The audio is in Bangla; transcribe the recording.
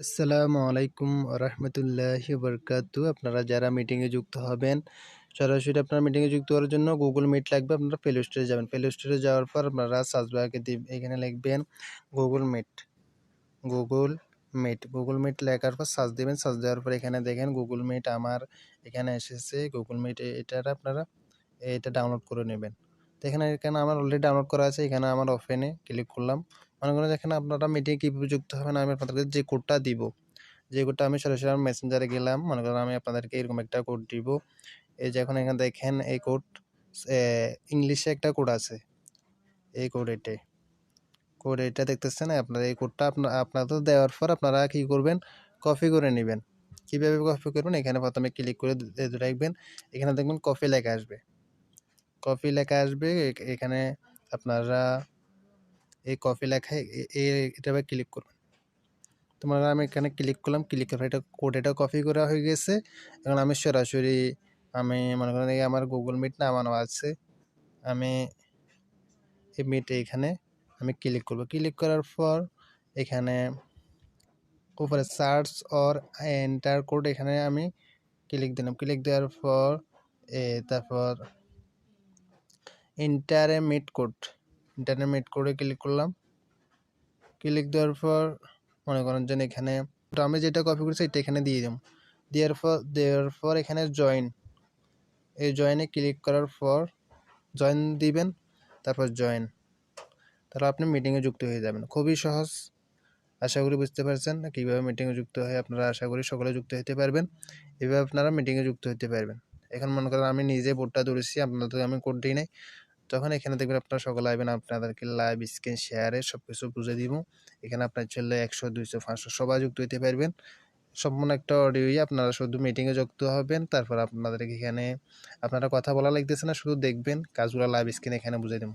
আসসালামু আলাইকুম রহমতুল্লাহি বারকাতু। আপনারা যারা মিটিংয়ে যুক্ত হবেন, সরাসরি আপনারা মিটিংয়ে যুক্ত হওয়ার জন্য গুগল মিট লাগবে। আপনারা প্লে স্টোরে যাবেন। প্লে স্টোরে যাওয়ার পর আপনারা সার্চ বারে এখানে লিখবেন গুগল মিট। গুগল মিট লেখার পর সার্চ দিবেন। সার্চ দেওয়ার পর এখানে দেখেন গুগল মিট আমার এখানে এসেছে। গুগল মিট এটার আপনারা এটা ডাউনলোড করে নেবেন। তো এখানে আমার অলরেডি ডাউনলোড করা আছে। এখানে আমার ওপেনে ক্লিক করলাম। মনে করেন এখানে আপনারা মিটিংয়ে কীভাবে যুক্ত হবেন, আমি আপনাদেরকে যে কোডটা দিব, যে কোডটা আমি সরাসরি আমার মেসেঞ্জারে গেলাম, মনে করেন আমি আপনাদেরকে এরকম একটা কোড দিব। এই যে এখন এখানে দেখেন এই কোড ইংলিশে একটা কোড আছে। এই কোড এটা দেখতেছেন। আপনারা এই কোডটা আপনাদের দেওয়ার পর আপনারা কি করবেন, কপি করে নেবেন। কীভাবে কপি করবেন, এখানে প্রথমে ক্লিক করে রাখবেন। এখানে দেখবেন কপি লেখা আসবে। এখানে আপনারা এই কপি লেখায় এটা ক্লিক করবেন। তোমার আমি এখানে ক্লিক করলাম। ক্লিক করে এটা কপি করা হয়ে গেছে। এখন আমি সরাসরি মনে করেন এই আমার গুগল মিট নামানো আছে। আমি এই মিটে এখানে আমি ক্লিক করব। ক্লিক করার পর এখানে উপরে সার্চ অর এন্টার কোড এখানে আমি ক্লিক দিলাম। ক্লিক দেওয়ার পর তারপর ইন্টারমিট কোডে ক্লিক করলাম। ক্লিক দেওয়ার পর মনে করেন যে এখানে আমি যেটা কপি করেছি এটা এখানে দিয়ে দিলাম। দেওয়ার পর এখানে এই জয়েনে ক্লিক করার পর জয়েন দিবেন। তারপর তাহলে আপনি মিটিংয়ে যুক্ত হয়ে যাবেন। খুবই সহজ। আশা করি বুঝতে পারছেন কীভাবে মিটিংয়ে যুক্ত হয়ে আপনারা আশা করি সকলে যুক্ত হতে পারবেন। এভাবে আপনারা মিটিংয়ে যুক্ত হতে পারবেন। এখন মনে করেন আমি নিজে বোর্ডটা ধরেছি, আপনাদের আমি কোড দিই নাই। তখন এখানে দেখবেন আপনারা সকলে আসবেন, আপনাদেরকে লাইভ স্ক্রিন শেয়ারে সব কিছু বুঝে দিব। এখানে আপনার চললে 100, 200, 500 সবাই যুক্ত হতে পারবেন। সম্পূর্ণ একটা অডিওই আপনারা শুধু মিটিংয়ে যুক্ত হবেন। তারপর আপনাদেরকে এখানে আপনারা কথা বলা লাগতেছে না, শুধু দেখবেন, কাজগুলো লাইভ স্ক্রিনে এখানে বুঝে দেব।